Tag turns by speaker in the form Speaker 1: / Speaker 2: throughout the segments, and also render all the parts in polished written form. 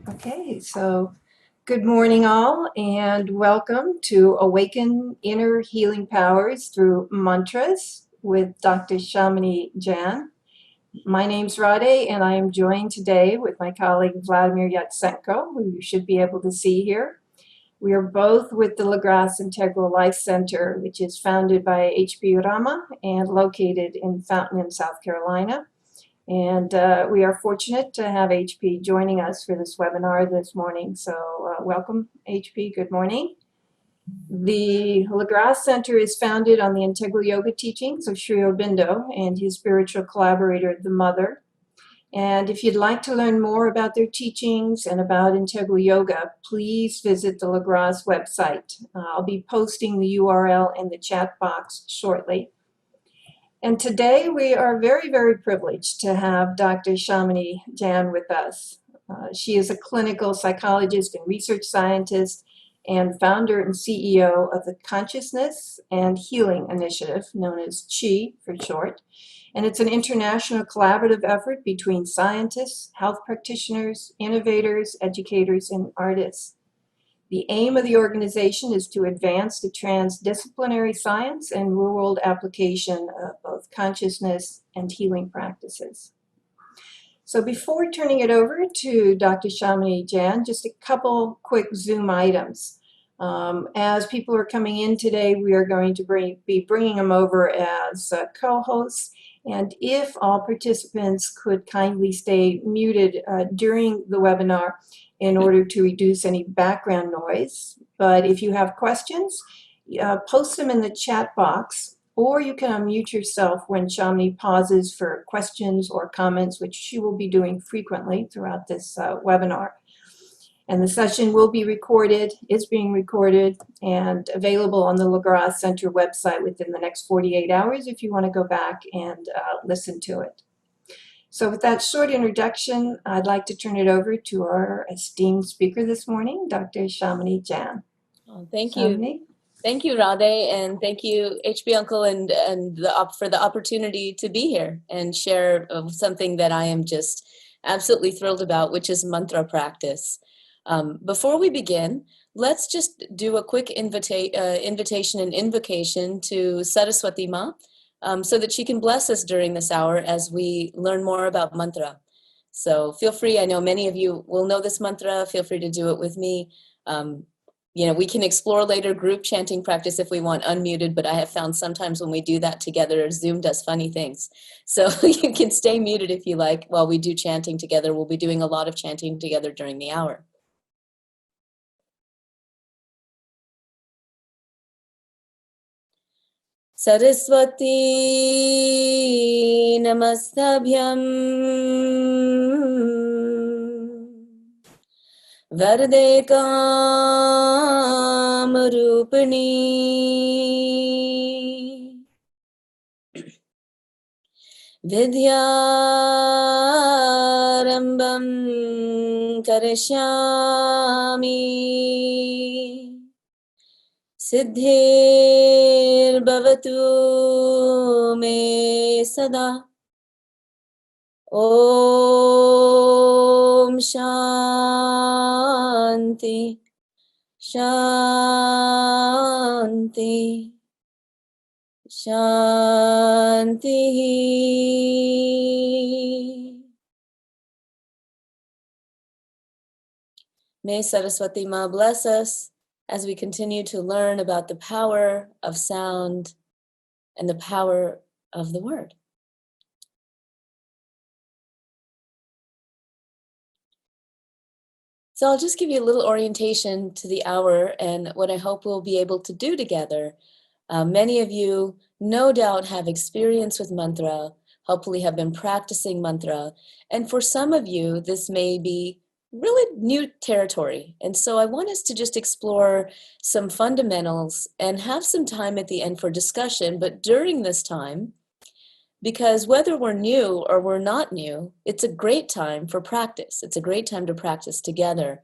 Speaker 1: Okay, so good morning, all, and welcome to Awaken Inner Healing Powers through Mantras with Dr. Shamini Jain. My name's Rade, and I am joined today with my colleague Vladimir Yatsenko, who you should be able to see here. We are both with the LaGrasse Integral Life Center, which is founded by H.P. Rama and located in Fountain, South Carolina. And we are fortunate to have HP joining us for this webinar this morning. So welcome, HP. Good morning. The LaGrasse Center is founded on the Integral Yoga teachings of Sri Aurobindo and his spiritual collaborator, the Mother. And if you'd like to learn more about their teachings and about Integral Yoga, please visit the LaGrasse website. I'll be posting the URL in the chat box shortly. And today we are very, very privileged to have Dr. Shamini Jain with us. She is a clinical psychologist and research scientist and founder and CEO of the Consciousness and Healing Initiative, known as CHI for short. And it's an international collaborative effort between scientists, health practitioners, innovators, educators, and artists. The aim of the organization is to advance the transdisciplinary science and real-world application of both consciousness and healing practices. So before turning it over to Dr. Shamini Jain, just a couple quick Zoom items. As people are coming in today, we are going to be bringing them over as co-hosts. And if all participants could kindly stay muted during the webinar, in order to reduce any background noise. But if you have questions, post them in the chat box, or you can unmute yourself when Shamini pauses for questions or comments, which she will be doing frequently throughout this webinar. And the session will be recorded, is being recorded, and available on the LaGrasse Center website within the next 48 hours if you want to go back and listen to it. So with that short introduction, I'd like to turn it over to our esteemed speaker this morning, Dr. Shamini Jain.
Speaker 2: Oh, thank you. Thank you, Rade, and thank you, HB Uncle, for the opportunity to be here and share something that I am just absolutely thrilled about, which is mantra practice. Before we begin, let's just do a quick invitation and invocation to Saraswati Ma, so that she can bless us during this hour as we learn more about mantra. So feel free, I know many of you will know this mantra, feel free to do it with me. We can explore later group chanting practice if we want unmuted, but I have found sometimes when we do that together, Zoom does funny things. So you can stay muted if you like while we do chanting together. We'll be doing a lot of chanting together during the hour. Saraswati namastabhyam Varde Kamarupani Vidyarambam Karishyami Siddhir Bhavatu Me Sada Om Shanti Shanti Shanti. May Saraswati Ma bless us as we continue to learn about the power of sound and the power of the word. So I'll just give you a little orientation to the hour and what I hope we'll be able to do together. Many of you no doubt have experience with mantra, hopefully have been practicing mantra, and for some of you this may be really new territory. And so I want us to just explore some fundamentals and have some time at the end for discussion. But during this time, because whether we're new or we're not new, it's a great time for practice. It's a great time to practice together.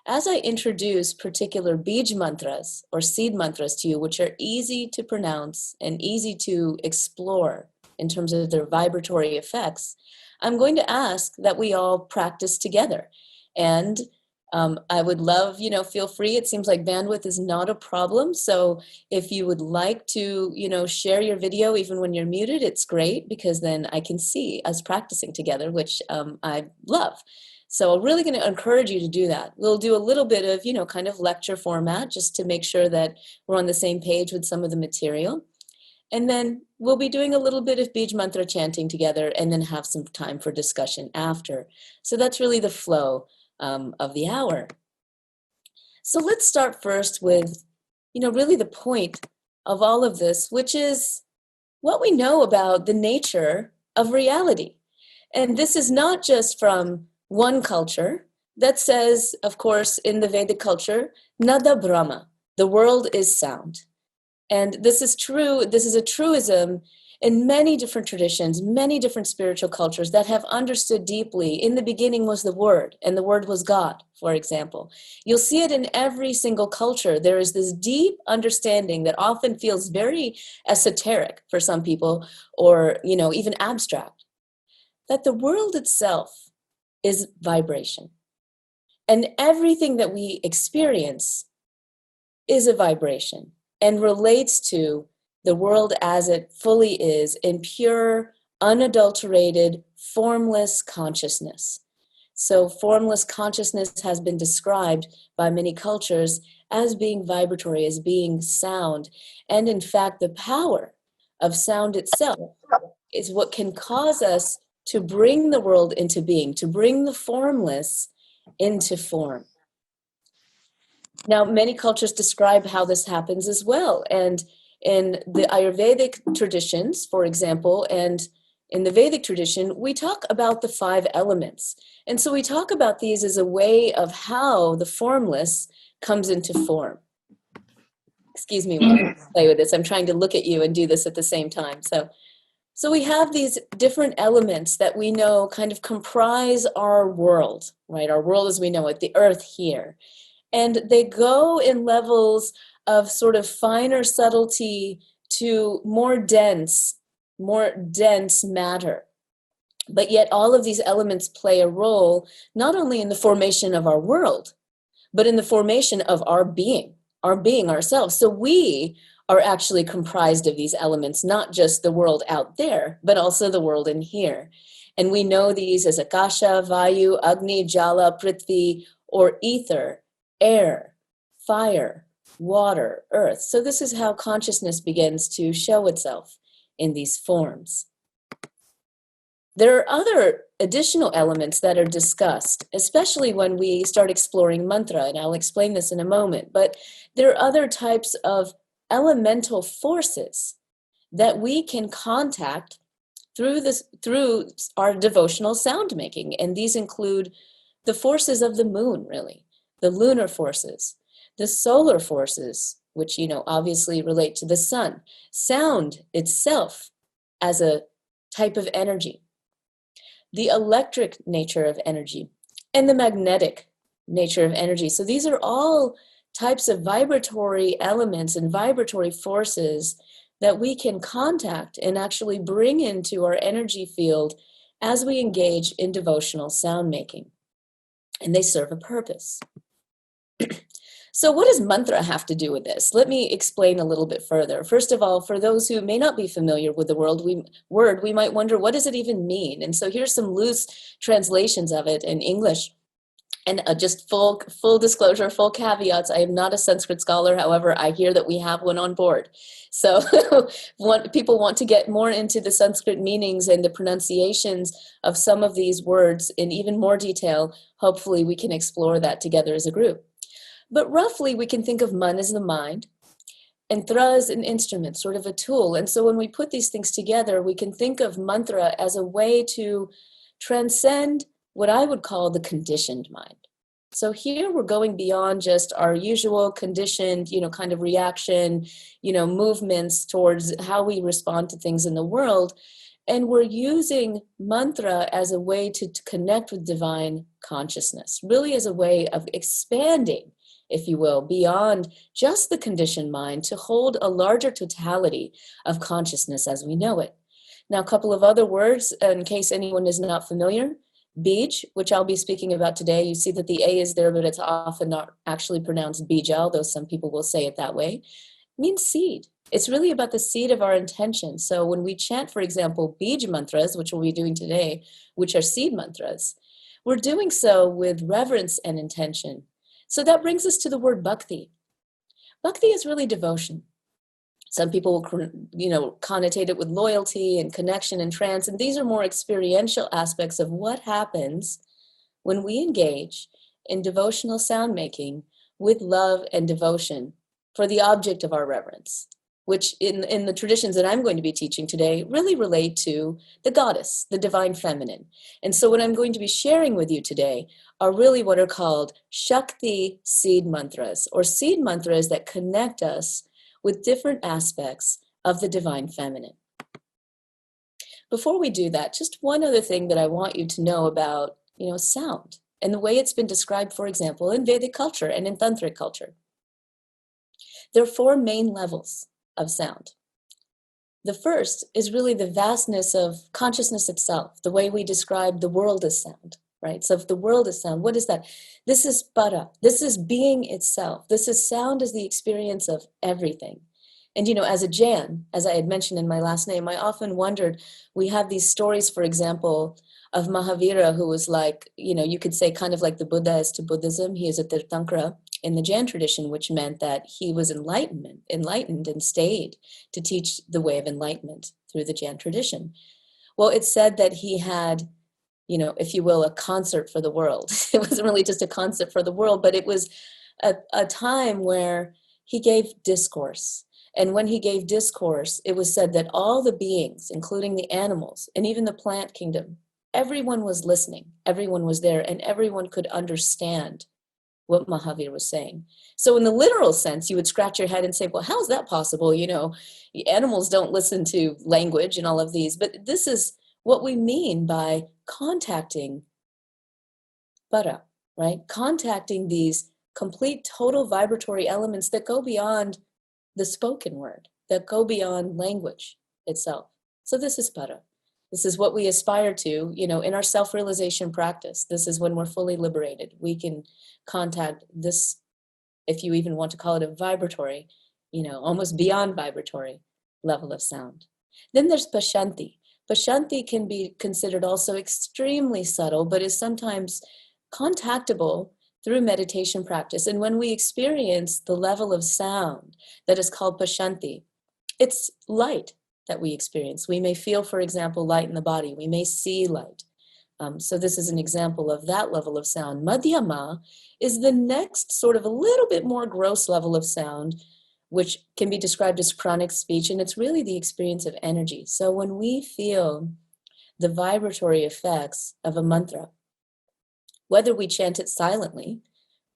Speaker 2: As I introduce particular bij mantras or seed mantras to you, which are easy to pronounce and easy to explore in terms of their vibratory effects, I'm going to ask that we all practice together. And I would love, feel free. It seems like bandwidth is not a problem. So if you would like to, share your video even when you're muted, it's great because then I can see us practicing together, which I love. So I'm really going to encourage you to do that. We'll do a little bit of, kind of lecture format just to make sure that we're on the same page with some of the material. And then we'll be doing a little bit of Bij Mantra chanting together and then have some time for discussion after. So that's really the flow of the hour. So let's start first with, really the point of all of this, which is what we know about the nature of reality. And this is not just from one culture that says, of course, in the Vedic culture, Nada Brahma, the world is sound. And this is true, this is a truism in many different traditions, many different spiritual cultures that have understood deeply. In the beginning was the Word, and the Word was God, for example. You'll see it in every single culture. There is this deep understanding that often feels very esoteric for some people, or, even abstract, that the world itself is vibration. And everything that we experience is a vibration and relates to the world as it fully is in pure, unadulterated, formless consciousness. So formless consciousness has been described by many cultures as being vibratory, as being sound. And in fact, the power of sound itself is what can cause us to bring the world into being, to bring the formless into form. Now, many cultures describe how this happens as well. And in the Ayurvedic traditions, for example, and in the Vedic tradition, we talk about the 5 elements. And so we talk about these as a way of how the formless comes into form. Excuse me while I play with this. I'm trying to look at you and do this at the same time. So we have these different elements that we know kind of comprise our world, right? Our world as we know it, the earth here. And they go in levels of sort of finer subtlety to more dense matter. But yet all of these elements play a role, not only in the formation of our world, but in the formation of our being ourselves. So we are actually comprised of these elements, not just the world out there, but also the world in here. And we know these as Akasha, Vayu, Agni, Jala, Prithvi, or ether, air, fire, water, earth. So this is how consciousness begins to show itself in these forms. There are other additional elements that are discussed, especially when we start exploring mantra, and I'll explain this in a moment, but there are other types of elemental forces that we can contact through our devotional sound making, and these include the forces of the moon, really, the lunar forces, the solar forces, which, obviously relate to the sun, sound itself as a type of energy, the electric nature of energy, and the magnetic nature of energy. So these are all types of vibratory elements and vibratory forces that we can contact and actually bring into our energy field as we engage in devotional sound making. And they serve a purpose. So what does mantra have to do with this? Let me explain a little bit further. First of all, for those who may not be familiar with the word, we might wonder, what does it even mean? And so here's some loose translations of it in English. And just full disclosure, full caveats, I am not a Sanskrit scholar. However, I hear that we have one on board. So people want to get more into the Sanskrit meanings and the pronunciations of some of these words in even more detail. Hopefully we can explore that together as a group. But roughly, we can think of man as the mind and tra as an instrument, sort of a tool. And so when we put these things together, we can think of mantra as a way to transcend what I would call the conditioned mind. So here we're going beyond just our usual conditioned, kind of reaction, movements towards how we respond to things in the world. And we're using mantra as a way to connect with divine consciousness, really as a way of expanding, if you will, beyond just the conditioned mind to hold a larger totality of consciousness as we know it. Now, a couple of other words, in case anyone is not familiar. Bij, which I'll be speaking about today, you see that the A is there, but it's often not actually pronounced bija, although some people will say it that way, means seed. It's really about the seed of our intention. So when we chant, for example, Bij mantras, which we'll be doing today, which are seed mantras, we're doing so with reverence and intention. So that brings us to the word Bhakti. Bhakti is really devotion. Some people will, connotate it with loyalty and connection and trance, and these are more experiential aspects of what happens when we engage in devotional sound making with love and devotion for the object of our reverence, which in the traditions that I'm going to be teaching today really relate to the goddess, the divine feminine. And so what I'm going to be sharing with you today are really what are called Shakti seed mantras, or seed mantras that connect us with different aspects of the divine feminine. Before we do that, just one other thing that I want you to know about, sound and the way it's been described, for example, in Vedic culture and in Tantric culture. There are 4 main levels of sound. The first is really the vastness of consciousness itself, the way we describe the world as sound, right? So if the world is sound, what is that? This is para. This is being itself. This is sound as the experience of everything. And, as a Jain, as I had mentioned in my last name, I often wondered, we have these stories, for example, of Mahavira, who was like, you could say kind of like the Buddha is to Buddhism. He is a Tirthankara in the Jain tradition, which meant that he was enlightened and stayed to teach the way of enlightenment through the Jain tradition. Well, it's said that he had, if you will, a concert for the world. It wasn't really just a concert for the world, but it was a time where he gave discourse. And when he gave discourse, it was said that all the beings, including the animals and even the plant kingdom, everyone was listening, everyone was there, and everyone could understand what Mahavir was saying. So in the literal sense, you would scratch your head and say, well, how is that possible? Animals don't listen to language and all of these, but this is what we mean by contacting para, right? Contacting these complete total vibratory elements that go beyond the spoken word, that go beyond language itself. So this is para. This is what we aspire to, in our self-realization practice. This is when we're fully liberated. We can contact this, if you even want to call it a vibratory, almost beyond vibratory level of sound. Then there's Pashanti. Pashanti can be considered also extremely subtle, but is sometimes contactable through meditation practice. And when we experience the level of sound that is called Pashanti, it's light that we experience. We may feel, for example, light in the body. We may see light. So this is an example of that level of sound. Madhyama is the next sort of a little bit more gross level of sound, which can be described as pranic speech, and it's really the experience of energy. So when we feel the vibratory effects of a mantra, whether we chant it silently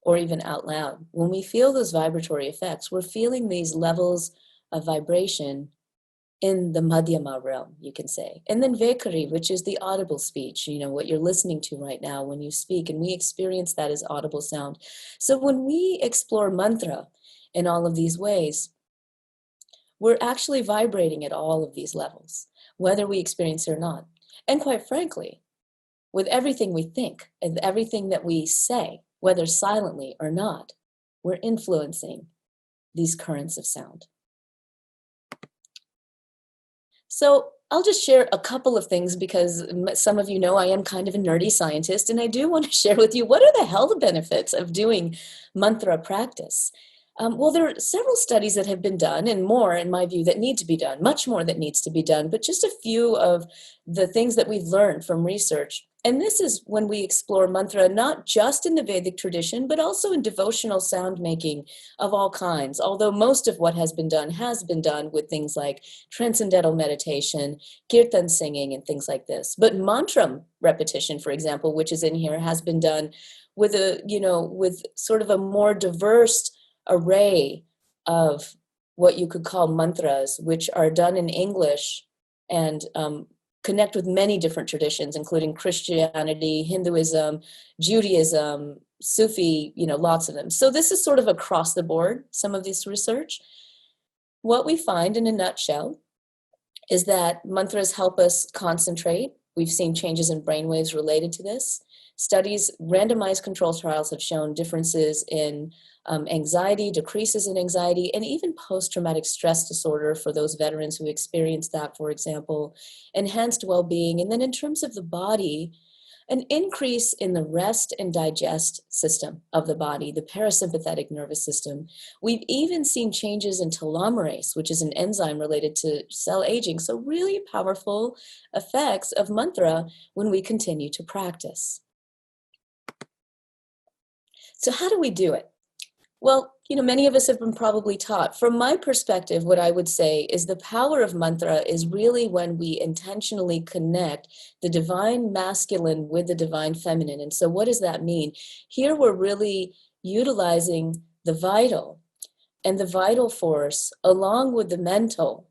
Speaker 2: or even out loud, when we feel those vibratory effects, we're feeling these levels of vibration in the Madhyama realm, you can say. And then Vaikari, which is the audible speech, what you're listening to right now when you speak, and we experience that as audible sound. So when we explore mantra in all of these ways, we're actually vibrating at all of these levels, whether we experience it or not. And quite frankly, with everything we think and everything that we say, whether silently or not, we're influencing these currents of sound. So I'll just share a couple of things because some of you know I am kind of a nerdy scientist, and I do want to share with you what are the health benefits of doing mantra practice. Well, there are several studies that have been done, and more, in my view, that need to be done, much more that needs to be done, but just a few of the things that we've learned from research. And this is when we explore mantra, not just in the Vedic tradition, but also in devotional sound making of all kinds. Although most of what has been done with things like transcendental meditation, kirtan singing, and things like this. But mantra repetition, for example, which is in here, has been done with with sort of a more diverse array of what you could call mantras, which are done in English and connect with many different traditions, including Christianity, Hinduism, Judaism, Sufi, lots of them. So this is sort of across the board, some of this research. What we find in a nutshell is that mantras help us concentrate We've seen changes in brainwaves related to this. Studies, randomized control trials have shown differences in anxiety, decreases in anxiety, and even post-traumatic stress disorder for those veterans who experienced that, for example, enhanced well-being. And then in terms of the body, an increase in the rest and digest system of the body, the parasympathetic nervous system. We've even seen changes in telomerase, which is an enzyme related to cell aging. So really powerful effects of mantra when we continue to practice. So how do we do it? Well, many of us have been probably taught. From my perspective, what I would say is the power of mantra is really when we intentionally connect the divine masculine with the divine feminine. And so what does that mean? Here we're really utilizing the vital and the vital force along with the mental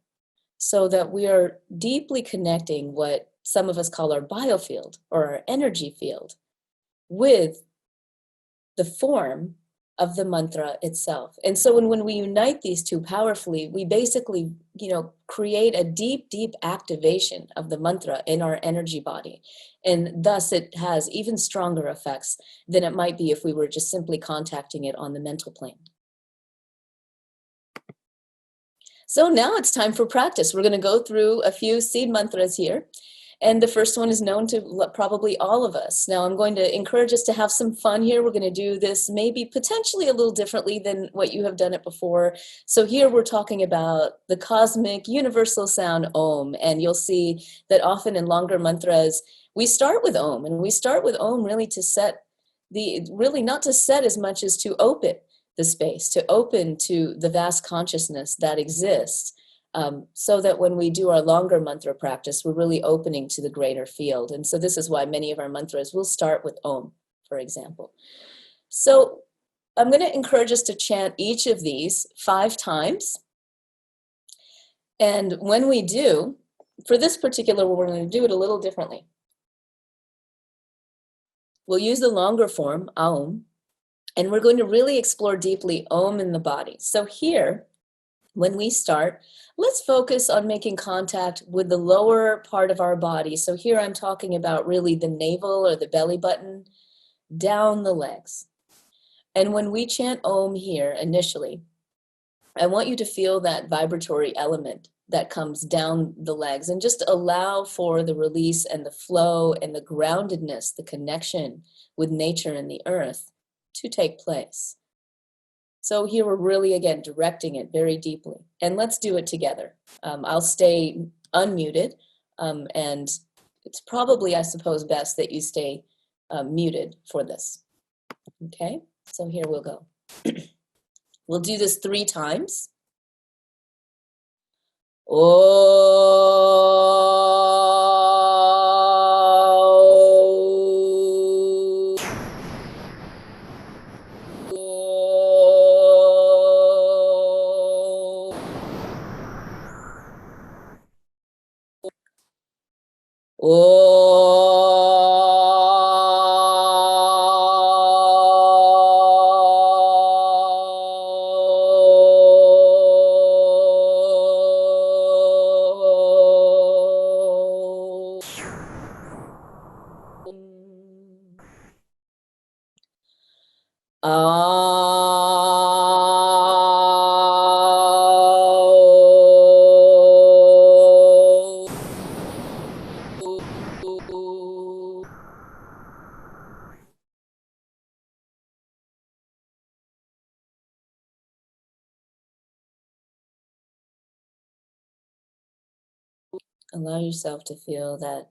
Speaker 2: so that we are deeply connecting what some of us call our biofield or our energy field with the form of the mantra itself. And so when we unite these two powerfully, we basically, create a deep, deep activation of the mantra in our energy body. And thus it has even stronger effects than it might be if we were just simply contacting it on the mental plane. So now it's time for practice. We're going to go through a few seed mantras here. And the first one is known to probably all of us. Now I'm going to encourage us to have some fun here. We're going to do this maybe potentially a little differently than what you have done it before. So here we're talking about the cosmic universal sound Om. And you'll see that often in longer mantras, we start with Om. And we start with Om really to set really not to set as much as to open the space, to open to the vast consciousness that exists. So that when we do our longer mantra practice, we're really opening to the greater field. And so this is why many of our mantras will start with Om, for example. So I'm going to encourage us to chant each of these 5 times. And when we do, for this particular one, we're going to do it a little differently. We'll use the longer form, Aum, and we're going to really explore deeply Om in the body. So here, when we start, let's focus on making contact with the lower part of our body. So here I'm talking about really the navel or the belly button, down the legs. And when we chant Om here initially, I want you to feel that vibratory element that comes down the legs and just allow for the release and the flow and the groundedness, the connection with nature and the earth to take place. So here we're really, again, directing it very deeply. And let's do it together. I'll stay unmuted. And it's probably, I suppose, best that you stay muted for this. Okay, so here we'll go. We'll do this 3 times. Allow yourself to feel that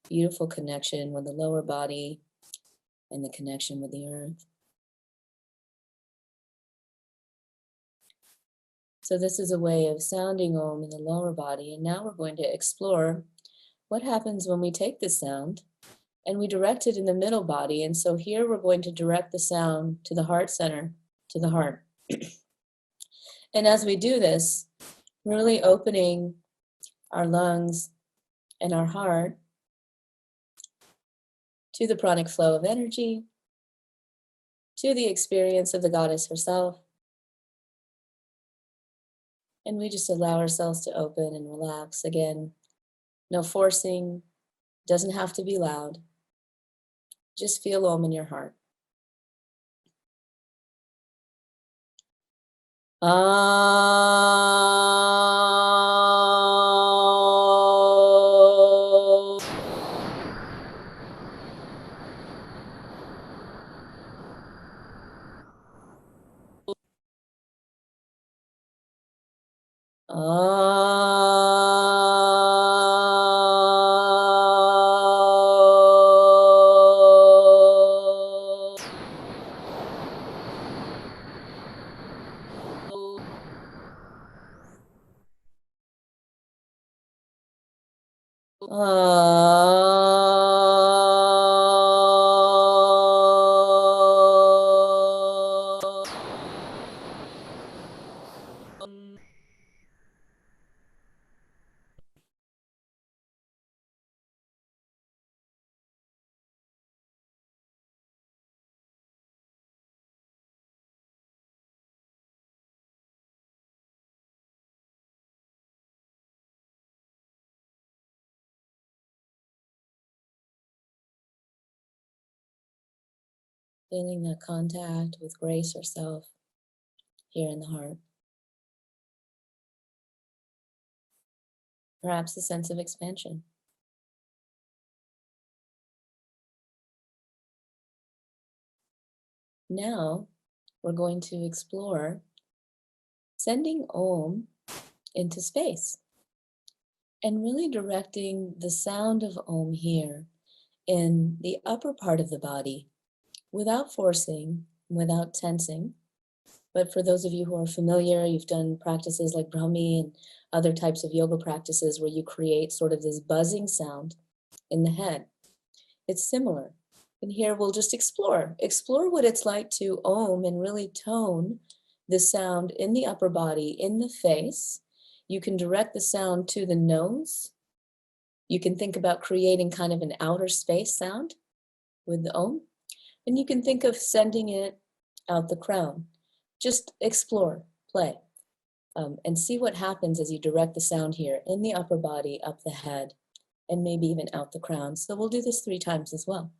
Speaker 2: beautiful connection with the lower body and the connection with the earth. So this is a way of sounding Om in the lower body. And now we're going to explore what happens when we take this sound and we direct it in the middle body. And so here we're going to direct the sound to the heart center, to the heart. And as we do this, really opening our lungs and our heart to the pranic flow of energy, to the experience of the goddess herself. And we just allow ourselves to open and relax. Again, no forcing, Doesn't have to be loud. Just feel Om in your heart. Feeling that contact with grace or self here in the heart. Perhaps a sense of expansion. Now we're going to explore sending Om into space and really directing the sound of Om here in the upper part of the body without forcing, without tensing. But for those of you who are familiar, you've done practices like Brahmi and other types of yoga practices where you create sort of this buzzing sound in the head. It's similar. And here we'll just explore what it's like to Om and really tone the sound in the upper body, in the face. You can direct the sound to the nose. You can think about creating kind of an outer space sound with the Om. And you can think of sending it out the crown. Just explore, play, and see what happens as you direct the sound here in the upper body, up the head, and maybe even out the crown. So we'll do this 3 times as well.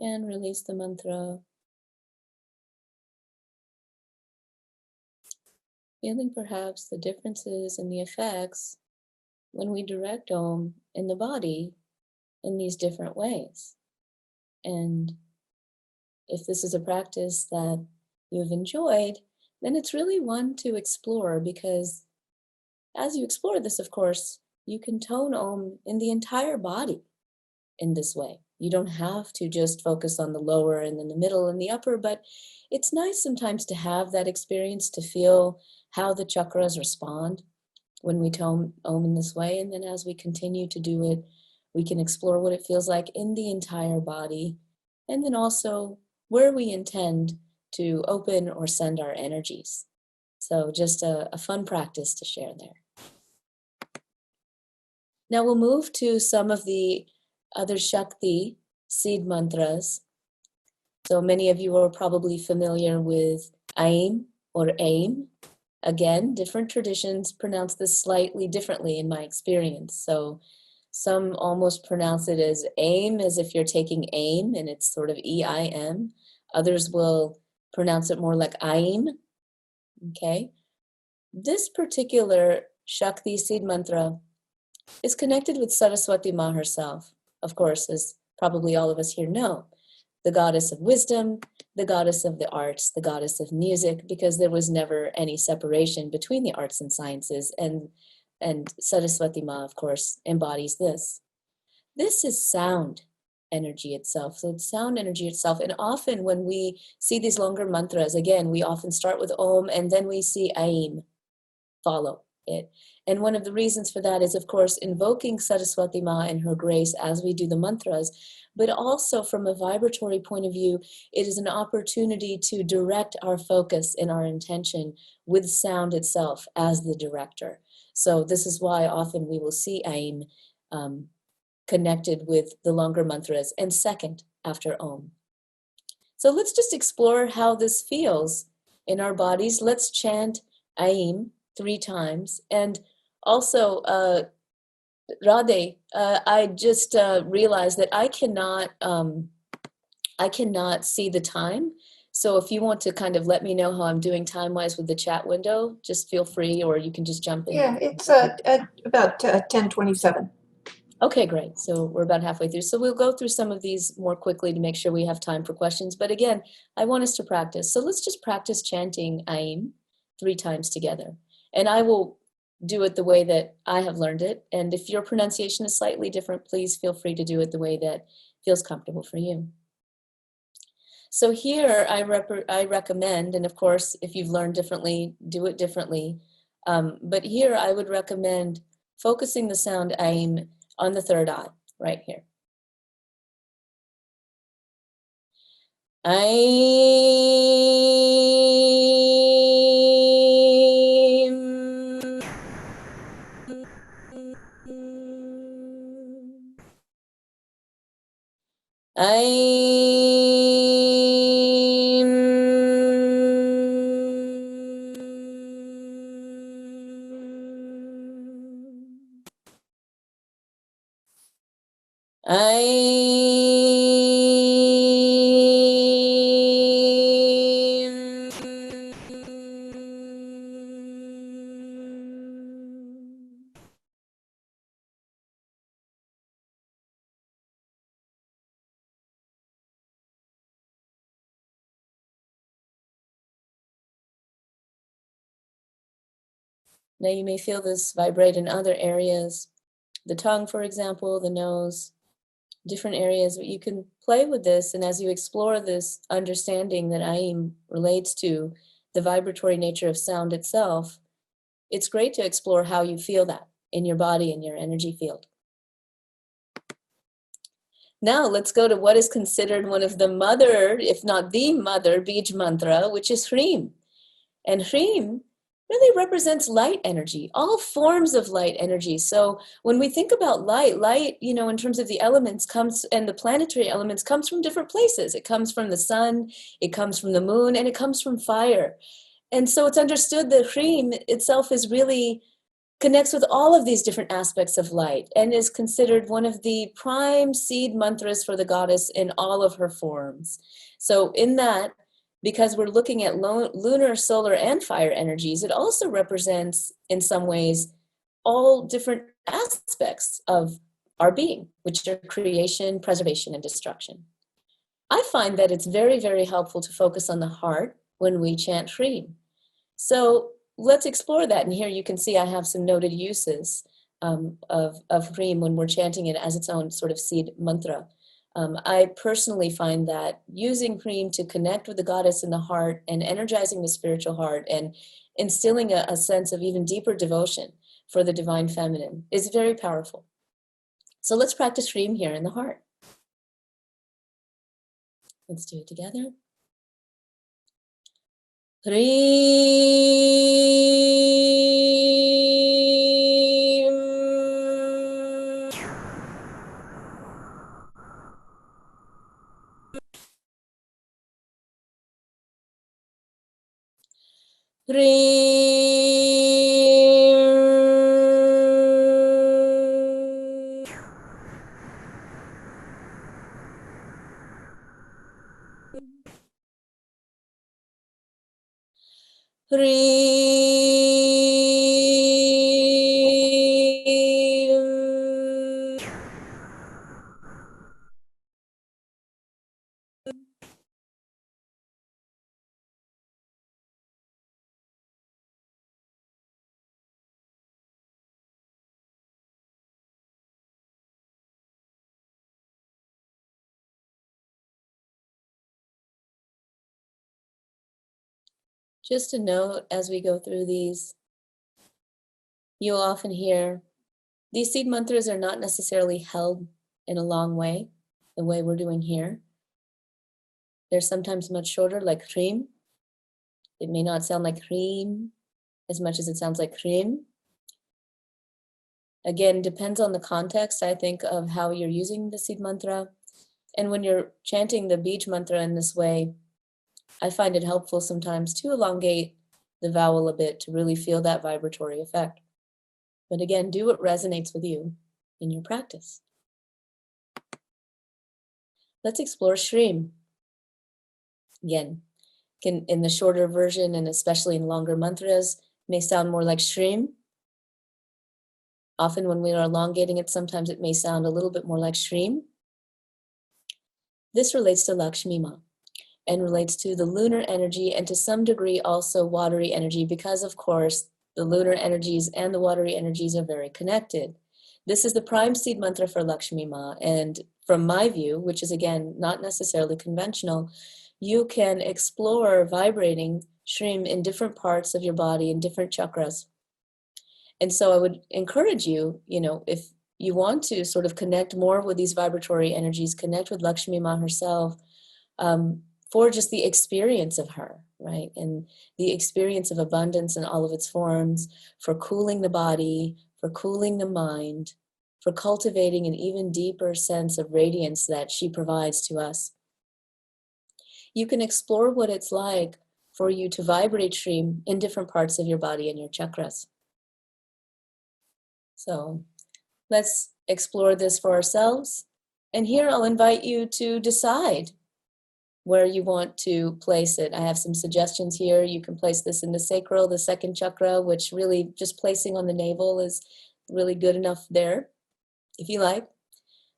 Speaker 2: And release the mantra. Feeling perhaps the differences and the effects when we direct Om in the body in these different ways. And if this is a practice that you've enjoyed, then it's really one to explore, because as you explore this, of course, you can tone Om in the entire body in this way. You don't have to just focus on the lower and then the middle and the upper, but it's nice sometimes to have that experience, to feel how the chakras respond when we tone Om in this way. And then as we continue to do it, we can explore what it feels like in the entire body, and then also where we intend to open or send our energies. So just a fun practice to share there. Now we'll move to some of the other Shakti seed mantras. So many of you are probably familiar with Aim or Aim. Again, different traditions pronounce this slightly differently in my experience. So Some almost pronounce it as aim, as if you're taking aim, and it's sort of E-I-M. Others will pronounce it more like aim. Okay. This particular Shakti seed mantra is connected with Saraswati Ma herself, of course, as probably all of us here know, the goddess of wisdom, the goddess of the arts, the goddess of music, because there was never any separation between the arts and sciences, and Saraswati Ma, of course, embodies this. This is sound energy itself. So it's sound energy itself. And often when we see these longer mantras, again, we often start with Om and then we see Aim follow it. And one of the reasons for that is, of course, invoking Saraswati Ma and her grace as we do the mantras, but also from a vibratory point of view, it is an opportunity to direct our focus and our intention with sound itself as the director. So this is why often we will see Aim connected with the longer mantras and second after Om. So let's just explore how this feels in our bodies. Let's chant Aim 3 times. And also, Radhe, I just realized that I cannot see the time. So if you want to kind of let me know how I'm doing time-wise with the chat window, just feel free, or you can just jump in.
Speaker 1: Yeah, it's at about 10:27.
Speaker 2: Okay, great. So we're about halfway through. So we'll go through some of these more quickly to make sure we have time for questions. But again, I want us to practice. So let's just practice chanting Aim 3 times together. And I will do it the way that I have learned it. And if your pronunciation is slightly different, please feel free to do it the way that feels comfortable for you. So here I recommend, and of course, if you've learned differently, do it differently. But here I would recommend focusing the sound Aim on the third eye, right here. Aim. Aim. Now you may feel this vibrate in other areas, the tongue, for example, the nose, different areas, but you can play with this. And as you explore this understanding that Aim relates to the vibratory nature of sound itself, it's great to explore how you feel that in your body and your energy field. Now let's go to what is considered one of the mother, if not the mother, Bij mantra, which is Hreem. And Hreem really represents light energy, all forms of light energy. So when we think about light, you know, in terms of the elements comes, and the planetary elements comes from different places. It comes from the sun, it comes from the moon, and it comes from fire. And so it's understood that Hreem itself is really connects with all of these different aspects of light and is considered one of the prime seed mantras for the goddess in all of her forms. So in that, because we're looking at lunar, solar, and fire energies, it also represents, in some ways, all different aspects of our being, which are creation, preservation, and destruction. I find that it's very, very helpful to focus on the heart when we chant Hreem. So let's explore that. And here you can see I have some noted uses of Hreem when we're chanting it as its own sort of seed mantra. I personally find that using Hreem to connect with the goddess in the heart and energizing the spiritual heart and instilling a sense of even deeper devotion for the divine feminine is very powerful. So let's practice Hreem here in the heart. Let's do it together. Hreem. Hreem. Hreem. Just a note as we go through these, you'll often hear these seed mantras are not necessarily held in a long way, the way we're doing here. They're sometimes much shorter, like Hreem. It may not sound like Hreem as much as it sounds like Hreem. Again, depends on the context, I think, of how you're using the seed mantra. And when you're chanting the beach mantra in this way, I find it helpful sometimes to elongate the vowel a bit to really feel that vibratory effect. But again, do what resonates with you in your practice. Let's explore Shreem. Again, in the shorter version and especially in longer mantras, may sound more like Shreem. Often when we are elongating it, sometimes it may sound a little bit more like Shreem. This relates to Lakshmi Ma and relates to the lunar energy and to some degree also watery energy because, of course, the lunar energies and the watery energies are very connected. This is the prime seed mantra for Lakshmi Ma, and from my view, which is again not necessarily conventional, you can explore vibrating Shreem in different parts of your body in different chakras. And so I would encourage you, if you want to sort of connect more with these vibratory energies, connect with Lakshmi Ma herself, for just the experience of her, right? And the experience of abundance in all of its forms, for cooling the body, for cooling the mind, for cultivating an even deeper sense of radiance that she provides to us. You can explore what it's like for you to vibrate Shreem in different parts of your body and your chakras. So let's explore this for ourselves. And here I'll invite you to decide where you want to place it. I have some suggestions here. You can place this in the sacral, the second chakra, which really just placing on the navel is really good enough there, if you like.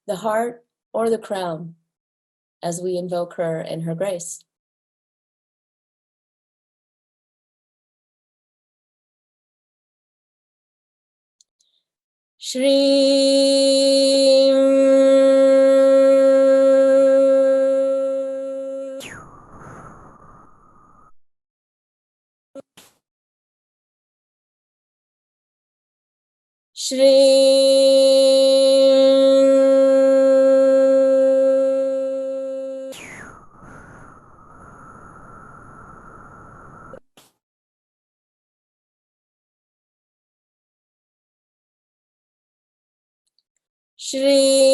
Speaker 2: The heart or the crown, as we invoke her and her grace. Shri. Shri. Shri.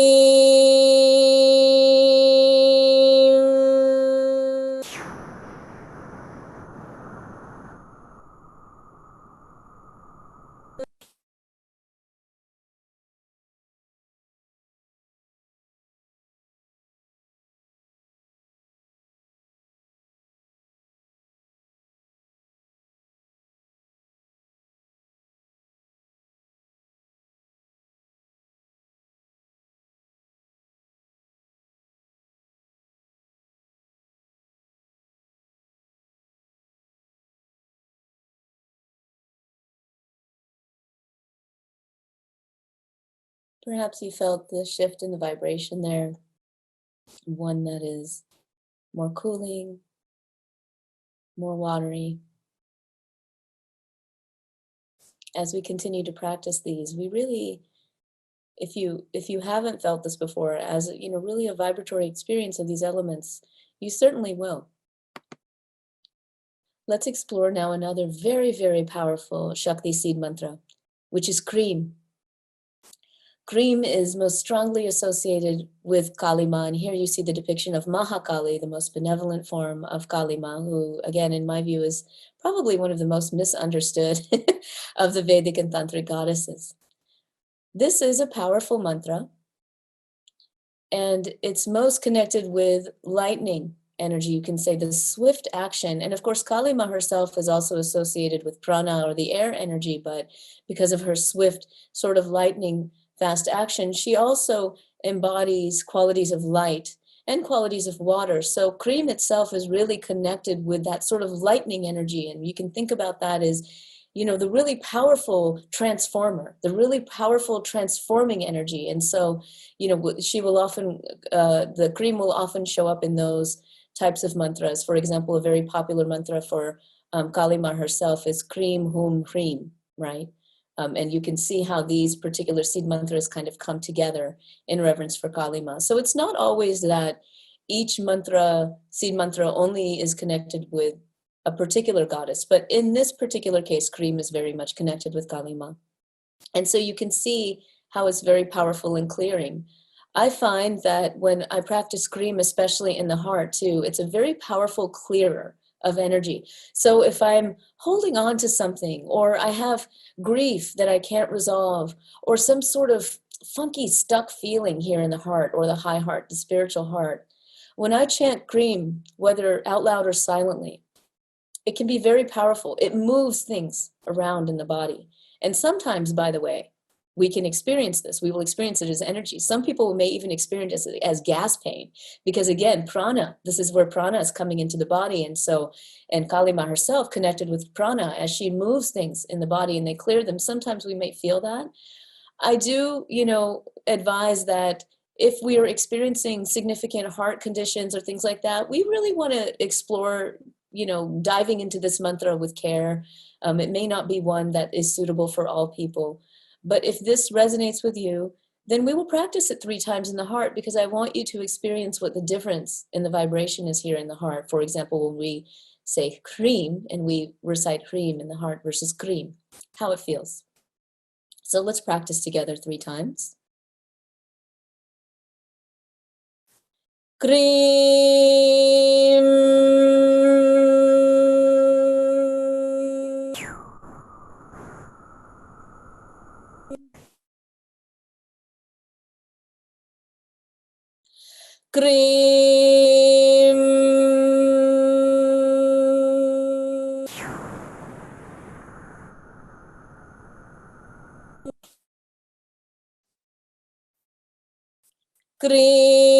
Speaker 2: Perhaps you felt the shift in the vibration there, one that is more cooling, more watery. As we continue to practice these, we really, if you haven't felt this before, as really a vibratory experience of these elements, you certainly will. Let's explore now another very, very powerful Shakti seed mantra, which is Cream. Cream is most strongly associated with Kali Ma, and here you see the depiction of Mahakali, the most benevolent form of Kali Ma, who, again, in my view, is probably one of the most misunderstood of the Vedic and Tantric goddesses. This is a powerful mantra, and it's most connected with lightning energy, you can say the swift action. And of course, Kalima herself is also associated with prana, or the air energy, but because of her swift, sort of lightning fast action, she also embodies qualities of light and qualities of water. So cream itself is really connected with that sort of lightning energy. And you can think about that as, you know, the really powerful transformer, the really powerful transforming energy. And so, you know, she will often, the cream will often show up in those types of mantras. For example, a very popular mantra for Kalima herself is Cream Hum Hreem, right? And you can see how these particular seed mantras kind of come together in reverence for Kalima. So it's not always that each mantra, seed mantra, only is connected with a particular goddess, but in this particular case, Cream is very much connected with Kalima. And so you can see how it's very powerful and clearing. I find that when I practice Cream, especially in the heart too, it's a very powerful clearer of energy. So if I'm holding on to something, or I have grief that I can't resolve, or some sort of funky stuck feeling here in the heart, or the high heart, the spiritual heart, when I chant Cream, whether out loud or silently, it can be very powerful. It moves things around in the body. And sometimes, by the way, we can experience this. We will experience it as energy. Some people may even experience it as gas pain, because again, prana, this is where prana is coming into the body. And so, and Kalima herself connected with prana as she moves things in the body and they clear them. Sometimes we may feel that. I do, you know, advise that if we are experiencing significant heart conditions or things like that, we really want to explore, you know, diving into this mantra with care. It may not be one that is suitable for all people, but if this resonates with you, then we will practice it 3 times in the heart, because I want you to experience what the difference in the vibration is here in the heart. For example, when we say cream and we recite cream in the heart versus cream, how it feels. So let's practice together 3 times. Cream. Cream. Cream.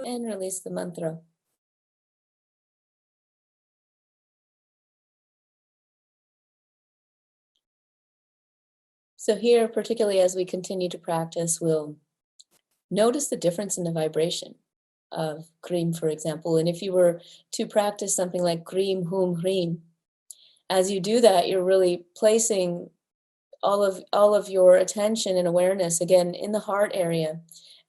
Speaker 2: And release the mantra. So here, particularly as we continue to practice, we'll notice the difference in the vibration of Cream, for example. And if you were to practice something like Cream Hum Hreem, as you do that, you're really placing all of your attention and awareness again in the heart area,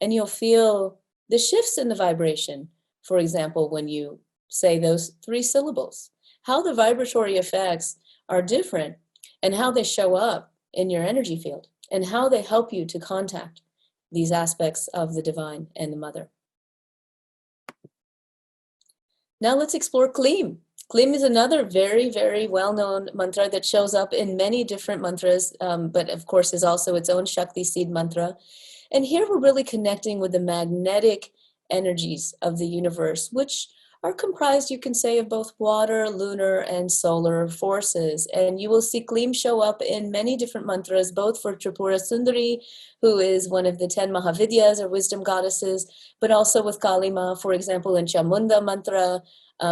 Speaker 2: and you'll feel the shifts in the vibration. For example, when you say those 3 syllables, how the vibratory effects are different, and how they show up in your energy field, and how they help you to contact these aspects of the divine and the mother. Now let's explore Kleem. Kleem is another very, very well-known mantra that shows up in many different mantras, but of course is also its own Shakti seed mantra. And here we're really connecting with the magnetic energies of the universe, which are comprised, you can say, of both water, lunar, and solar forces. And you will see Kleem show up in many different mantras, both for Tripura Sundari, who is one of the 10 Mahavidyas or wisdom goddesses, but also with Kalima, for example, in Chamunda mantra.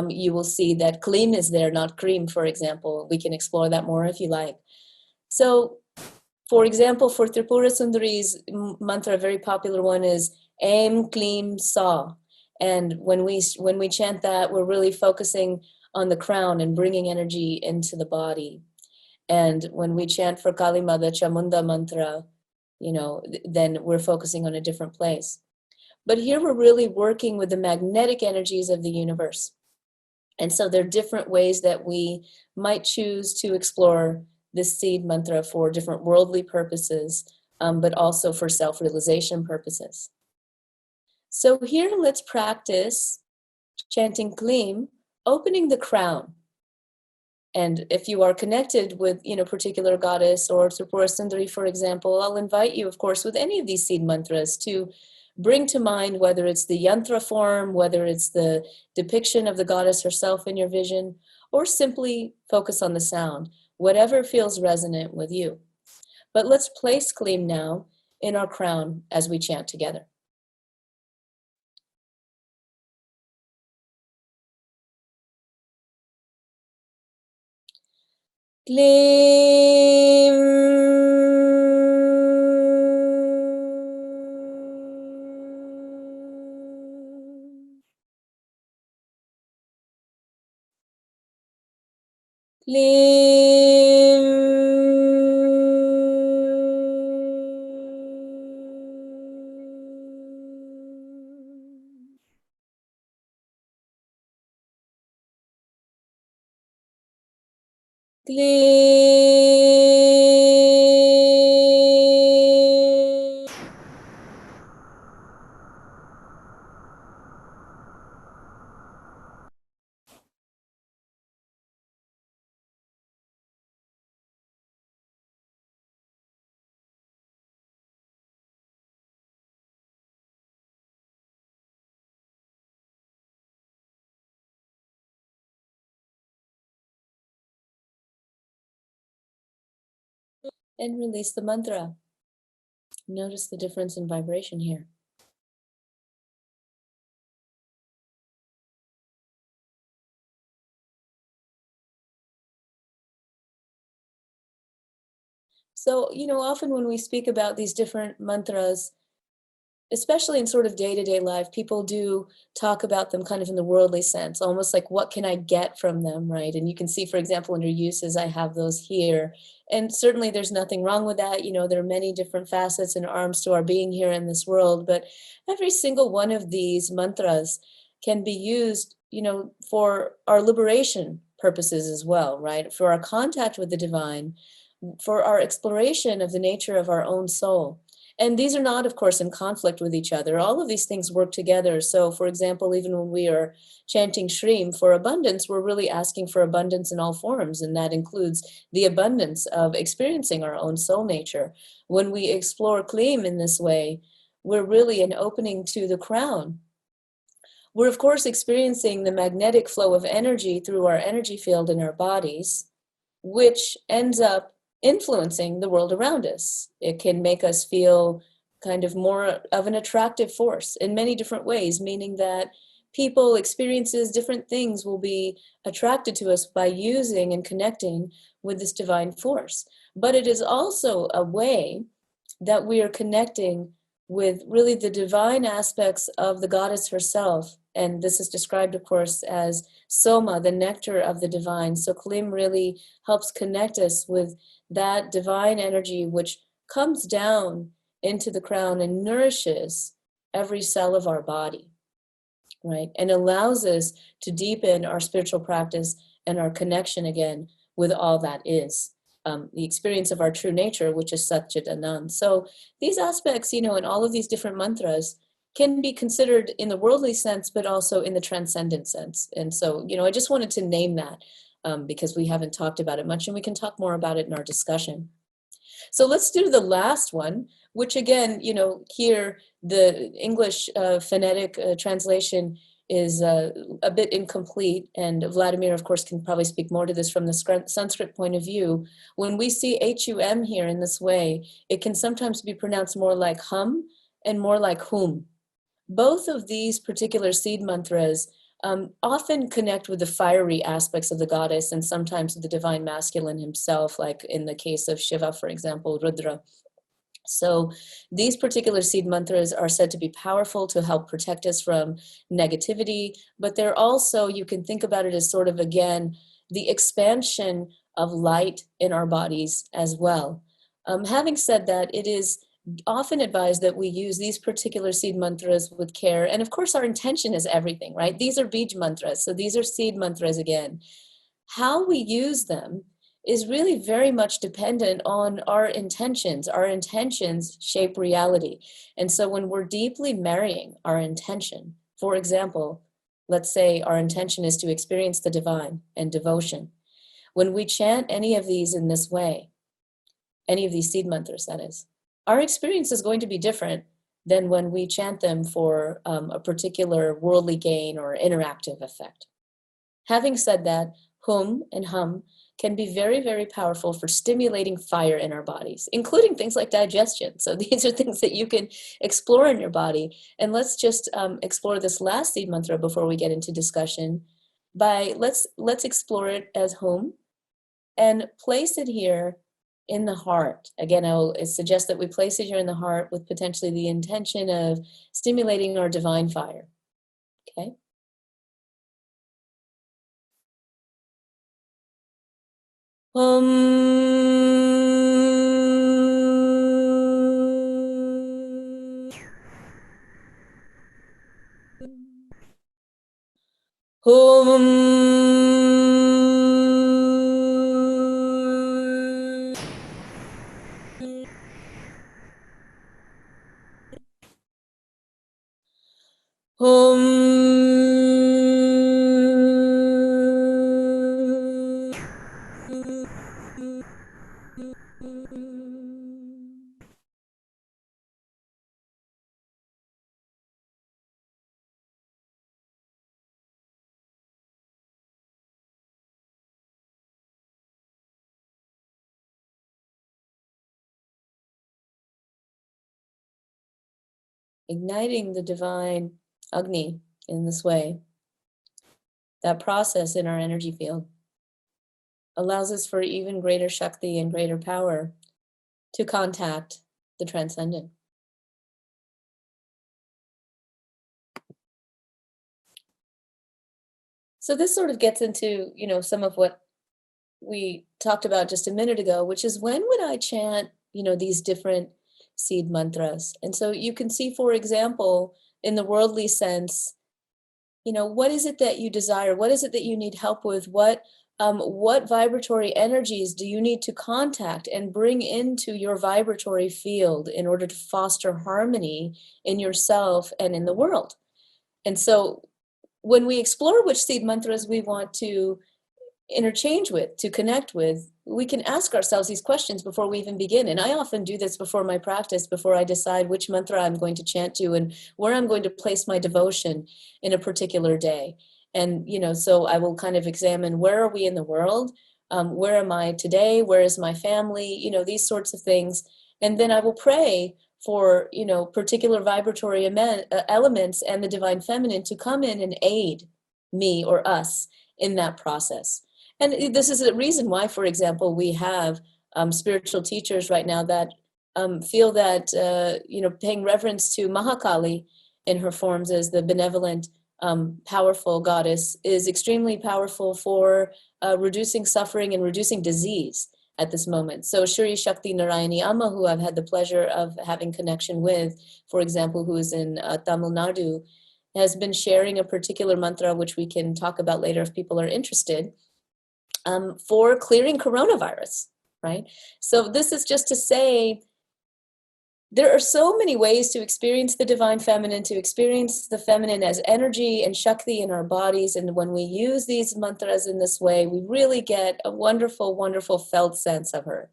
Speaker 2: You will see that Kleem is there, not Cream, for example. We can explore that more if you like. So, for example, for Tripura Sundari's mantra, a very popular one is Aim Kleem Sa. And when we chant that, we're really focusing on the crown and bringing energy into the body. And when we chant for Kalima, the Chamunda mantra, you know, then we're focusing on a different place. But here we're really working with the magnetic energies of the universe. And so there are different ways that we might choose to explore this seed mantra for different worldly purposes. but also for self-realization purposes. So here, let's practice chanting Klim, opening the crown. And if you are connected with, particular goddess or Tripura Sundari, for example, I'll invite you, of course, with any of these seed mantras to bring to mind whether it's the yantra form, whether it's the depiction of the goddess herself in your vision, or simply focus on the sound, whatever feels resonant with you. But let's place Klim now in our crown as we chant together. Klim. Klim. Klim. And release the mantra. Notice the difference in vibration here. So, often when we speak about these different mantras, especially in sort of day-to-day life, people do talk about them kind of in the worldly sense, almost like, what can I get from them, right? And you can see, for example, under uses, I have those here. And certainly there's nothing wrong with that. There are many different facets and arms to our being here in this world, but every single one of these mantras can be used, for our liberation purposes as well, right? For our contact with the divine, for our exploration of the nature of our own soul. And these are not, of course, in conflict with each other. All of these things work together. So, for example, even when we are chanting Shreem for abundance, we're really asking for abundance in all forms. And that includes the abundance of experiencing our own soul nature. When we explore Klim in this way, we're really an opening to the crown. We're, of course, experiencing the magnetic flow of energy through our energy field in our bodies, which ends up influencing the world around us. It can make us feel kind of more of an attractive force in many different ways, meaning that people, experiences, different things will be attracted to us by using and connecting with this divine force. But it is also a way that we are connecting with really the divine aspects of the goddess herself. And this is described, of course, as Soma, the nectar of the divine. So Klim really helps connect us with that divine energy which comes down into the crown and nourishes every cell of our body, right? And allows us to deepen our spiritual practice and our connection again with all that is. The experience of our true nature, which is Satchit Anand. So these aspects, in all of these different mantras can be considered in the worldly sense, but also in the transcendent sense. And so, I just wanted to name that because we haven't talked about it much, and we can talk more about it in our discussion. So let's do the last one, which again, here the English phonetic translation is a bit incomplete, and Vladimir, of course, can probably speak more to this from the Sanskrit point of view. When we see HUM here in this way, it can sometimes be pronounced more like hum and more like whom. Both of these particular seed mantras often connect with the fiery aspects of the goddess and sometimes with the divine masculine himself, like in the case of Shiva, for example, Rudra. So these particular seed mantras are said to be powerful to help protect us from negativity, but they're also, you can think about it as sort of, again, the expansion of light in our bodies as well. Having said that, it is often advised that we use these particular seed mantras with care. And of course, our intention is everything, right? These are bij mantras. So these are seed mantras again. How we use them is really very much dependent on our intentions. Our intentions shape reality. And so when we're deeply marrying our intention, for example, let's say our intention is to experience the divine and devotion. When we chant any of these in this way, any of these seed mantras, that is, our experience is going to be different than when we chant them for a particular worldly gain or interactive effect. Having said that, hum and hum can be very, very powerful for stimulating fire in our bodies, including things like digestion. So these are things that you can explore in your body. And let's just explore this last seed mantra before we get into discussion. Let's explore it as hum and place it here in the heart. Again, I will suggest that we place it here in the heart with potentially the intention of stimulating our divine fire. Okay. Igniting the divine Agni in this way, that process in our energy field allows us for even greater Shakti and greater power to contact the transcendent. So this sort of gets into, some of what we talked about just a minute ago, which is when would I chant, these different seed mantras? And so you can see, for example, in the worldly sense, what is it that you desire? What is it that you need help with? What vibratory energies do you need to contact and bring into your vibratory field in order to foster harmony in yourself and in the world? And so when we explore which seed mantras we want to interchange with, to connect with, we can ask ourselves these questions before we even begin. And I often do this before my practice, before I decide which mantra I'm going to chant to and where I'm going to place my devotion in a particular day. And, so I will kind of examine, where are we in the world? Where am I today? Where is my family? These sorts of things. And then I will pray for, particular vibratory elements and the divine feminine to come in and aid me or us in that process. And this is a reason why, for example, we have spiritual teachers right now that feel that, paying reverence to Mahakali in her forms as the benevolent, powerful goddess is extremely powerful for reducing suffering and reducing disease at this moment. So Shri Shakti Narayani Amma, who I've had the pleasure of having connection with, for example, who is in Tamil Nadu, has been sharing a particular mantra, which we can talk about later if people are interested, for clearing coronavirus, right? So this is just to say, there are so many ways to experience the divine feminine, to experience the feminine as energy and Shakti in our bodies. And when we use these mantras in this way, we really get a wonderful, wonderful felt sense of her.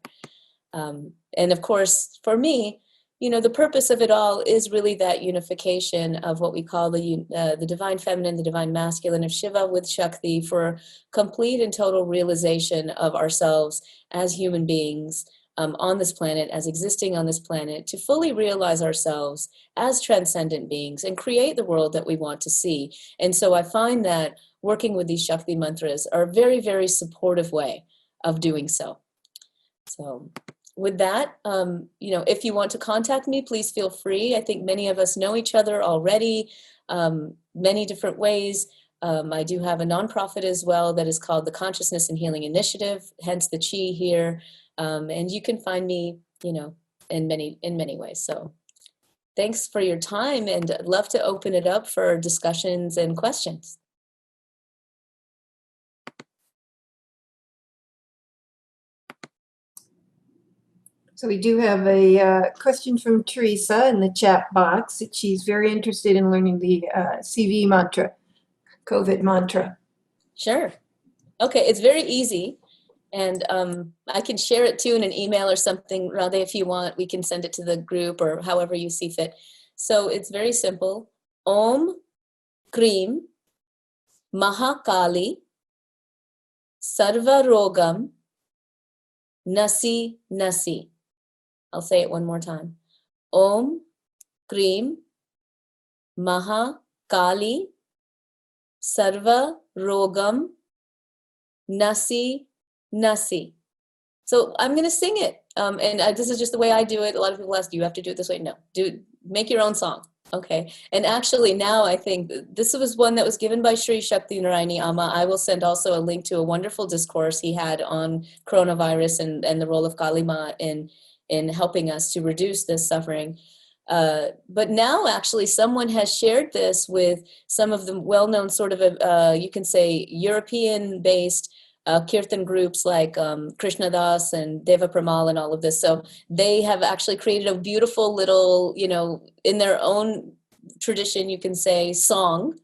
Speaker 2: And of course, for me, the purpose of it all is really that unification of what we call the divine feminine, the divine masculine of Shiva with Shakti, for complete and total realization of ourselves as human beings on this planet, as existing on this planet, to fully realize ourselves as transcendent beings and create the world that we want to see. And so I find that working with these Shakti mantras are a very, very supportive way of doing so. So with that, if you want to contact me, please feel free. I think many of us know each other already, many different ways. I do have a nonprofit as well that is called the Consciousness and Healing Initiative, hence the chi here. And you can find me, in many ways. So thanks for your time, and I'd love to open it up for discussions and questions.
Speaker 1: So we do have a question from Teresa in the chat box that she's very interested in learning the CV mantra, COVID mantra.
Speaker 2: Sure. Okay, it's very easy. And I can share it too in an email or something, Radhe, if you want. We can send it to the group or however you see fit. So it's very simple. Om Krim Mahakali Sarva Rogam Nasi Nasi. I'll say it one more time. Om Krim Mahakali Sarva Rogam Nasi Nasi. So I'm going to sing it. This is just the way I do it. A lot of people ask, do you have to do it this way? No, make your own song. Okay. And actually now I think this was one that was given by Sri Shakti Narayani Amma. I will send also a link to a wonderful discourse he had on coronavirus and the role of Kalima in helping us to reduce this suffering. But now actually someone has shared this with some of the well-known sort of, you can say, European-based kirtan groups like Krishna Das and Deva Pramal and all of this. So they have actually created a beautiful little, in their own tradition, you can say, song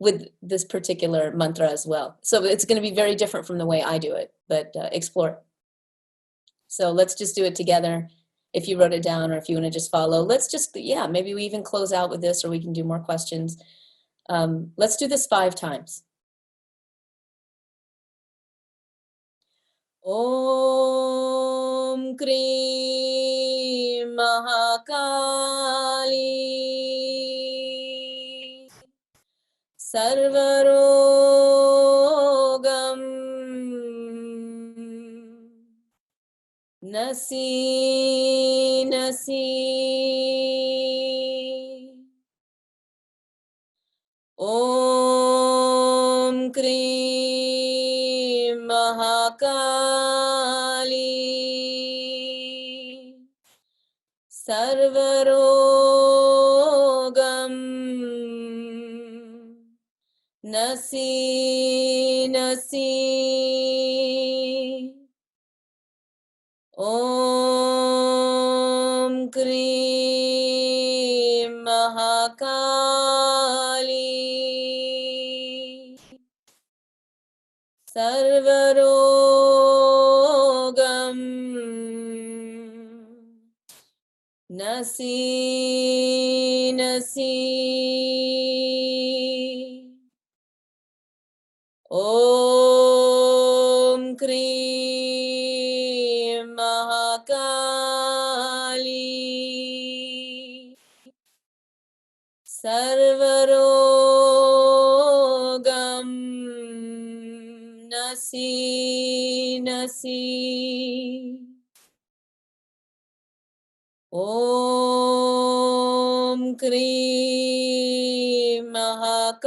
Speaker 2: with this particular mantra as well. So it's going to be very different from the way I do it, but explore. So let's just do it together. If you wrote it down or if you want to just follow, let's just, maybe we even close out with this or we can do more questions. Let's do this 5 times. Om Krim Mahakali Sarvarogam Nasi Nasi. Om Krim Mahakali Sarvarogam Nasi Nasi. Om Krim Mahakali Sarvarogam Nasi Nasi. Om Krim Mahakali Sarvarogam Nasi Nasi. Om Krim Mahakali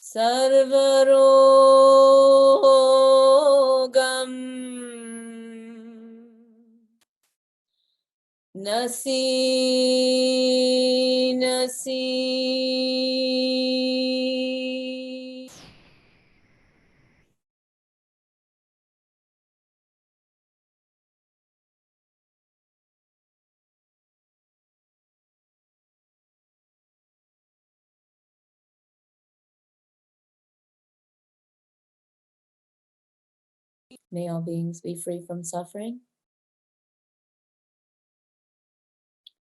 Speaker 2: Sarvarogam Nasi Nasi. May all beings be free from suffering.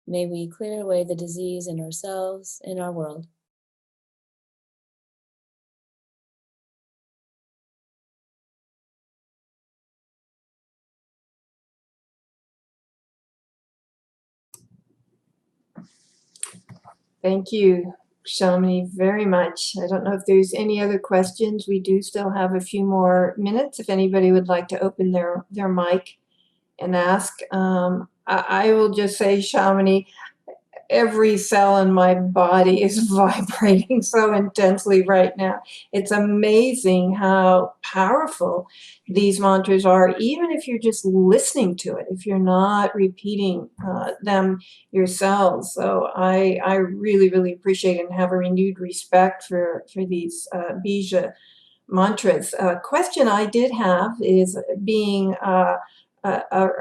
Speaker 2: May we clear away the disease in ourselves, in our world.
Speaker 1: Thank you, Shamini, very much. I don't know if there's any other questions. We do still have a few more minutes if anybody would like to open their mic and ask. I will just say, Shamini, every cell in my body is vibrating so intensely right now. It's amazing how powerful these mantras are, even if you're just listening to it, if you're not repeating them yourselves. So I really, really appreciate it and have a renewed respect for these bija mantras. A question I did have is, being a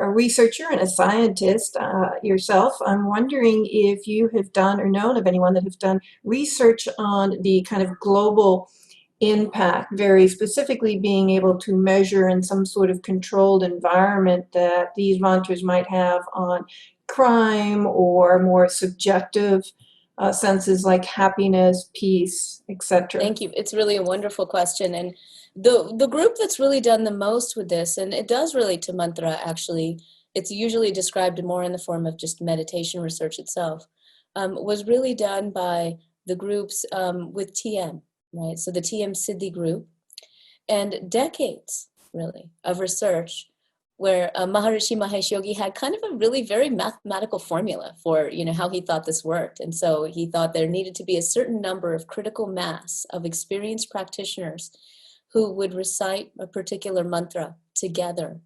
Speaker 1: researcher and a scientist yourself, I'm wondering if you have done or known of anyone that has done research on the kind of global impact, very specifically being able to measure in some sort of controlled environment that these mantras might have on crime or more subjective senses like happiness, peace, etc.
Speaker 2: Thank you. It's really a wonderful question. And the group that's really done the most with this, and it does relate to mantra actually, it's usually described more in the form of just meditation research itself, was really done by the groups with TM, right? So the TM Siddhi group, and decades really of research where Maharishi Mahesh Yogi had kind of a really very mathematical formula for, how he thought this worked. And so he thought there needed to be a certain number of critical mass of experienced practitioners who would recite a particular mantra together.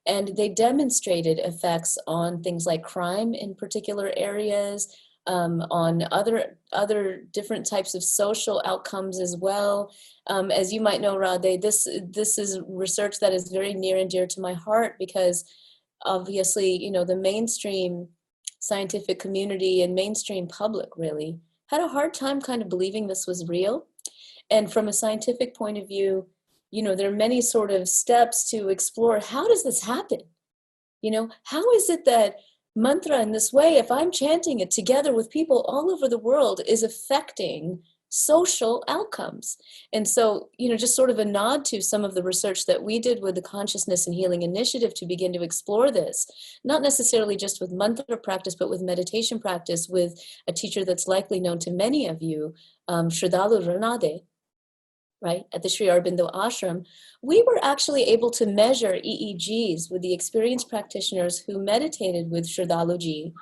Speaker 2: And they demonstrated effects on things like crime in particular areas, on other different types of social outcomes as well. As you might know, Radhe, this is research that is very near and dear to my heart because obviously, the mainstream scientific community and mainstream public really had a hard time kind of believing this was real. And from a scientific point of view, there are many sort of steps to explore how does this happen? How is it that mantra in this way, if I'm chanting it together with people all over the world, is affecting social outcomes? And so, just sort of a nod to some of the research that we did with the Consciousness and Healing Initiative to begin to explore this, not necessarily just with mantra practice, but with meditation practice with a teacher that's likely known to many of you, Shraddhalu Ranade, right, at the Sri Aurobindo Ashram, we were actually able to measure EEGs with the experienced practitioners who meditated with Shraddhaluji,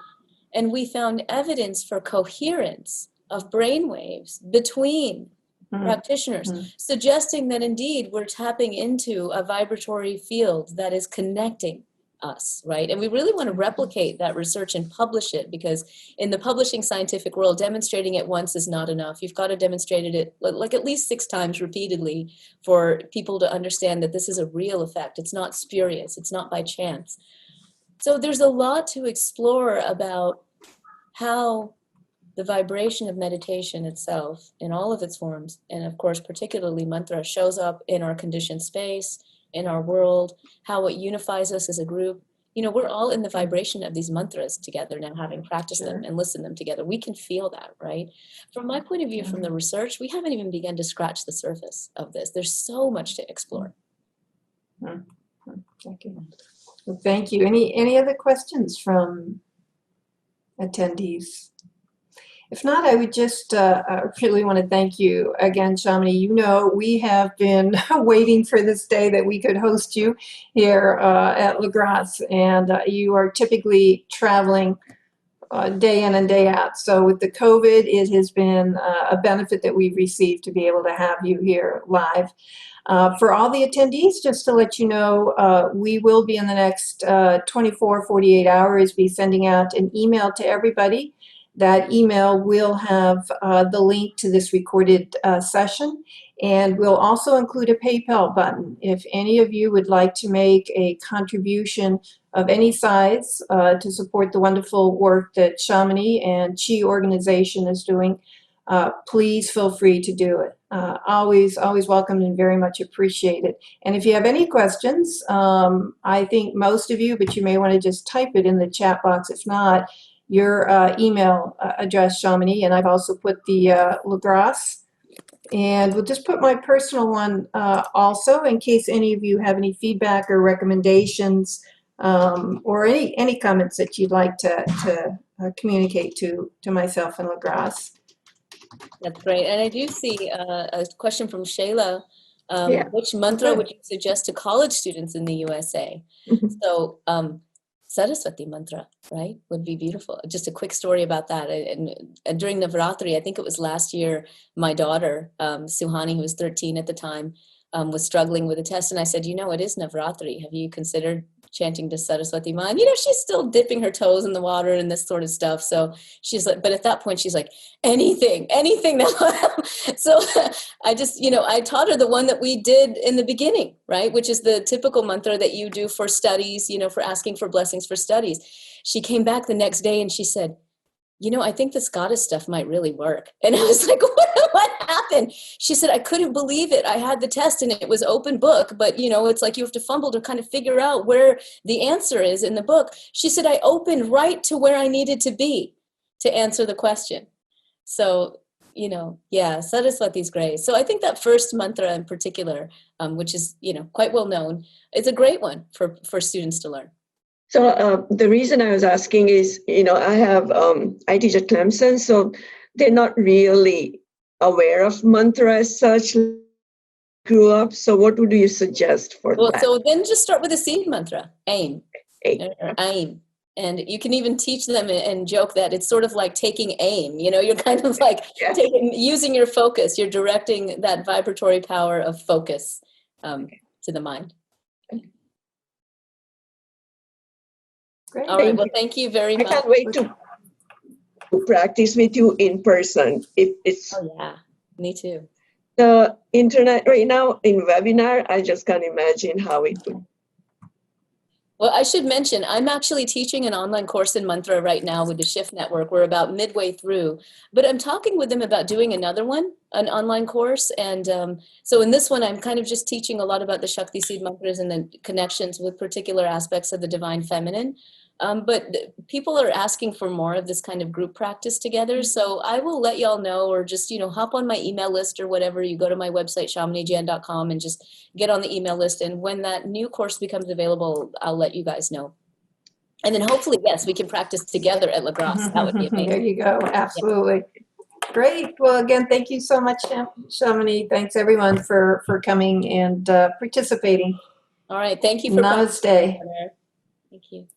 Speaker 2: and we found evidence for coherence of brain waves between practitioners, suggesting that indeed we're tapping into a vibratory field that is connecting us, right? And we really want to replicate that research and publish it, because in the publishing scientific world, demonstrating it once is not enough. You've got to demonstrate it like at least 6 times repeatedly for people to understand that this is a real effect. It's not spurious. It's not by chance. So there's a lot to explore about how the vibration of meditation itself in all of its forms, and of course, particularly mantra, shows up in our conditioned space, in our world, how it unifies us as a group. We're all in the vibration of these mantras together now, having practiced them and listened them together. We can feel that, right? From my point of view, from the research, we haven't even begun to scratch the surface of this. There's so much to explore.
Speaker 1: Thank you. Well, thank you. Any other questions from attendees? If not, I would just really want to thank you again, Shamini. We have been waiting for this day that we could host you here at LaGrasse, and you are typically traveling day in and day out. So with the COVID, it has been a benefit that we've received to be able to have you here live. For all the attendees, just to let you know, we will be in the next 24, 48 hours be sending out an email to everybody. That email will have the link to this recorded session, and we'll also include a PayPal button. If any of you would like to make a contribution of any size to support the wonderful work that Shamini and Chi organization is doing, please feel free to do it. Always welcome and very much appreciated. And if you have any questions, I think most of you, but you may want to just type it in the chat box. If not, your email address, Shamini, and I've also put the LaGrasse. And we'll just put my personal one also in case any of you have any feedback or recommendations or any comments that you'd like to communicate to myself and LaGrasse.
Speaker 2: That's great. And I do see a question from Shayla. Which mantra would you suggest to college students in the USA? So Saraswati mantra, right, would be beautiful. Just a quick story about that. And during Navratri, I think it was last year, my daughter, Suhani, who was 13 at the time, was struggling with a test. And I said, it is Navratri. Have you considered chanting to Saraswati Ma. And, she's still dipping her toes in the water and this sort of stuff. So she's like, but at that point, she's like, anything now. So I just, I taught her the one that we did in the beginning, right? Which is the typical mantra that you do for studies, for asking for blessings for studies. She came back the next day and she said, I think this goddess stuff might really work. And I was like, what happened? She said, I couldn't believe it. I had the test and it was open book, but it's like you have to fumble to kind of figure out where the answer is in the book. She said, I opened right to where I needed to be to answer the question. So, Saraswati's great. So I think that first mantra in particular, which is, quite well known, is a great one for students to learn.
Speaker 3: So the reason I was asking is, I teach at Clemson, so they're not really aware of mantra as such. Grew up. So what would you suggest for that?
Speaker 2: So then just start with a seed mantra, aim. Or aim. And you can even teach them and joke that it's sort of like taking aim. You're kind of like using your focus. You're directing that vibratory power of focus to the mind.
Speaker 1: Great.
Speaker 2: All right. Well, thank you very much.
Speaker 3: I can't wait to practice with you in person. If it's
Speaker 2: me too.
Speaker 3: The internet right now in webinar, I just can't imagine how it would.
Speaker 2: Well, I should mention, I'm actually teaching an online course in mantra right now with the Shift Network. We're about midway through, but I'm talking with them about doing another one, an online course. And so in this one, I'm kind of just teaching a lot about the Shakti seed mantras and the connections with particular aspects of the divine feminine. But people are asking for more of this kind of group practice together. So I will let y'all know, or just, hop on my email list or whatever. You go to my website, shaminijain.com, and just get on the email list. And when that new course becomes available, I'll let you guys know. And then hopefully, yes, we can practice together at La Grasse. That would be amazing.
Speaker 1: There you go. Absolutely. Yeah. Great. Well, again, thank you so much, Shamini. Thanks, everyone, for coming and participating.
Speaker 2: All right. Thank you for
Speaker 1: Namaste.
Speaker 2: Thank you.